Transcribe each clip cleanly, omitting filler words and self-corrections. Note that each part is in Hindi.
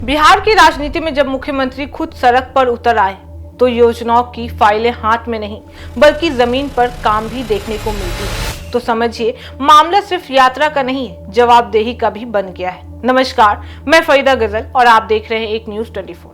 बिहार की राजनीति में जब मुख्यमंत्री खुद सड़क पर उतर आए तो योजनाओं की फाइलें हाथ में नहीं बल्कि जमीन पर काम भी देखने को मिलती है। तो समझिए मामला सिर्फ यात्रा का नहीं है, जवाबदेही का भी बन गया है। नमस्कार, मैं फरीदा गजल और आप देख रहे हैं एक न्यूज 24।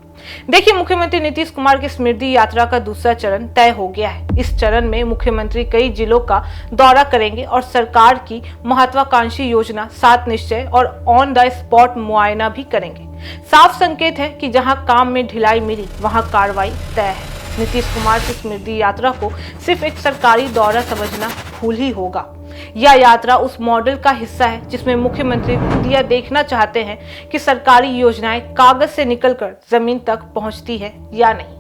देखिए, मुख्यमंत्री नीतीश कुमार की स्मृति यात्रा का दूसरा चरण तय हो गया है। इस चरण में मुख्यमंत्री कई जिलों का दौरा करेंगे और सरकार की महत्वाकांक्षी योजना 7 निश्चय और ऑन द स्पॉट मुआयना भी करेंगे। साफ संकेत है कि जहां काम में ढिलाई मिली वहां कार्रवाई तय है। नीतीश कुमार की स्मृति यात्रा को सिर्फ एक सरकारी दौरा समझना भूल ही होगा। यह यात्रा उस मॉडल का हिस्सा है जिसमें मुख्यमंत्री खुद यह देखना चाहते हैं कि सरकारी योजनाएं कागज से निकलकर जमीन तक पहुंचती है या नहीं।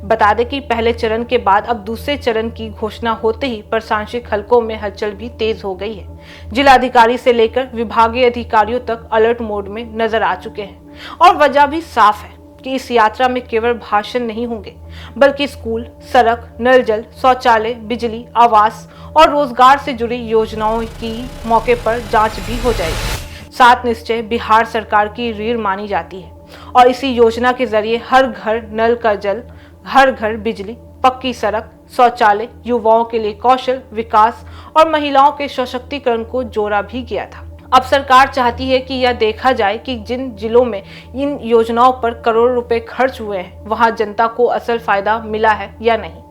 बता दें कि पहले चरण के बाद अब दूसरे चरण की घोषणा होते ही प्रशासनिक हलकों में हलचल भी तेज हो गई है। जिलाधिकारी से लेकर विभागीय अधिकारियों तक अलर्ट मोड में नजर आ चुके हैं और वजह भी साफ है कि इस यात्रा में केवल भाषण नहीं होंगे बल्कि स्कूल, सड़क, नल जल, शौचालय, बिजली, आवास और रोजगार से जुड़ी योजनाओं की मौके पर जांच भी हो जाएगी। 7 निश्चय बिहार सरकार की रीढ़ मानी जाती है और इसी योजना के जरिए हर घर नल का जल, हर घर बिजली, पक्की सड़क, शौचालय, युवाओं के लिए कौशल विकास और महिलाओं के सशक्तिकरण को जोड़ा भी गया था। अब सरकार चाहती है कि यह देखा जाए कि जिन जिलों में इन योजनाओं पर करोड़ों रुपए खर्च हुए हैं वहां जनता को असल फायदा मिला है या नहीं।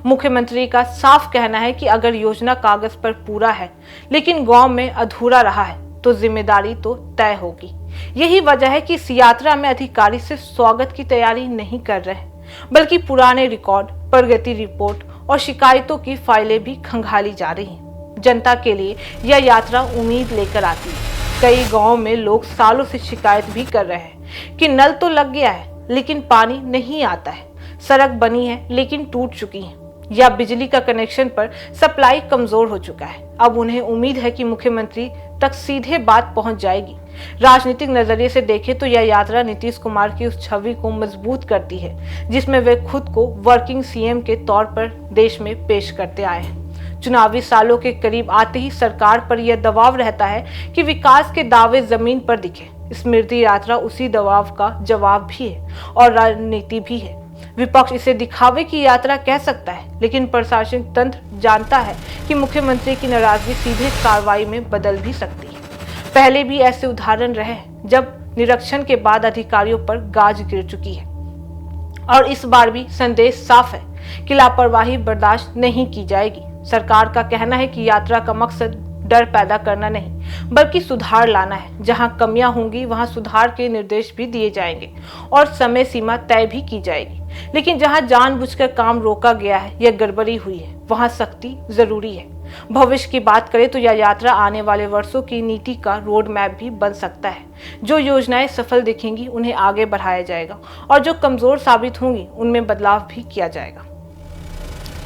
मुख्यमंत्री का साफ कहना है कि अगर योजना कागज पर पूरा है लेकिन गांव में अधूरा रहा है तो जिम्मेदारी तो तय होगी। यही वजह है कि इस यात्रा में अधिकारी सिर्फ स्वागत की तैयारी नहीं कर रहे हैं बल्कि पुराने रिकॉर्ड, प्रगति रिपोर्ट और शिकायतों की फाइलें भी खंगाली जा रही हैं। जनता के लिए यह यात्रा उम्मीद लेकर आती है। कई गांवों में लोग सालों से शिकायत भी कर रहे हैं कि नल तो लग गया है लेकिन पानी नहीं आता है, सड़क बनी है लेकिन टूट चुकी है या बिजली का कनेक्शन पर सप्लाई कमजोर हो चुका है। अब उन्हें उम्मीद है कि मुख्यमंत्री तक सीधे बात पहुंच जाएगी। राजनीतिक नजरिए से देखें तो यह यात्रा नीतीश कुमार की उस छवि को मजबूत करती है जिसमें वे खुद को वर्किंग सीएम के तौर पर देश में पेश करते आए हैं। चुनावी सालों के करीब आते ही सरकार पर यह दबाव रहता है कि विकास के दावे जमीन पर दिखे। स्मृति यात्रा उसी दबाव का जवाब भी है और राजनीति भी है। विपक्ष इसे दिखावे की यात्रा कह सकता है लेकिन प्रशासनिक तंत्र जानता है कि मुख्यमंत्री की नाराजगी सीधे कार्रवाई में बदल भी सकती है। पहले भी ऐसे उदाहरण रहे जब निरीक्षण के बाद अधिकारियों पर गाज गिर चुकी है और इस बार भी संदेश साफ है कि लापरवाही बर्दाश्त नहीं की जाएगी। सरकार का कहना है कि यात्रा का मकसद डर पैदा करना नहीं बल्कि सुधार लाना है। जहां कमियां होंगी वहां सुधार के निर्देश भी दिए जाएंगे और समय सीमा तय भी की जाएगी। लेकिन जहां जानबूझकर काम रोका गया है या गड़बड़ी हुई है वहां सख्ती जरूरी है। भविष्य की बात करें तो यह यात्रा आने वाले वर्षों की नीति का रोड मैप भी बन सकता है। जो योजनाएं सफल दिखेंगी उन्हें आगे बढ़ाया जाएगा और जो कमजोर साबित होंगी उनमें बदलाव भी किया जाएगा।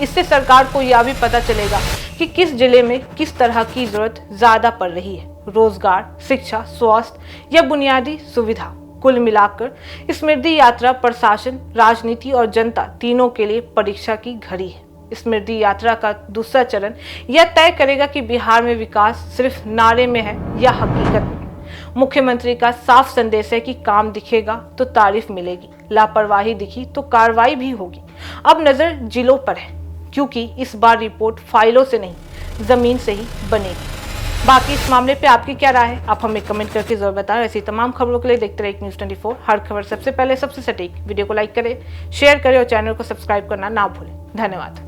इससे सरकार को यह भी पता चलेगा कि किस जिले में किस तरह की जरूरत ज्यादा पड़ रही है, रोजगार, शिक्षा, स्वास्थ्य या बुनियादी सुविधा। कुल मिलाकर स्मृति यात्रा प्रशासन, राजनीति और जनता तीनों के लिए परीक्षा की घड़ी है। स्मृति यात्रा का दूसरा चरण यह तय करेगा कि बिहार में विकास सिर्फ नारे में है या हकीकत में। मुख्यमंत्री का साफ संदेश है कि काम दिखेगा तो तारीफ मिलेगी, लापरवाही दिखी तो कार्रवाई भी होगी। अब नजर जिलों पर है क्योंकि इस बार रिपोर्ट फाइलों से नहीं जमीन से ही बनेगी। बाकी इस मामले पे आपकी क्या राय है, आप हमें कमेंट करके जरूर बताएं। ऐसी तमाम खबरों के लिए देखते रहिए न्यूज़ 24, हर खबर सबसे पहले सबसे सटीक। वीडियो को लाइक करें, शेयर करें और चैनल को सब्सक्राइब करना ना भूलें। धन्यवाद।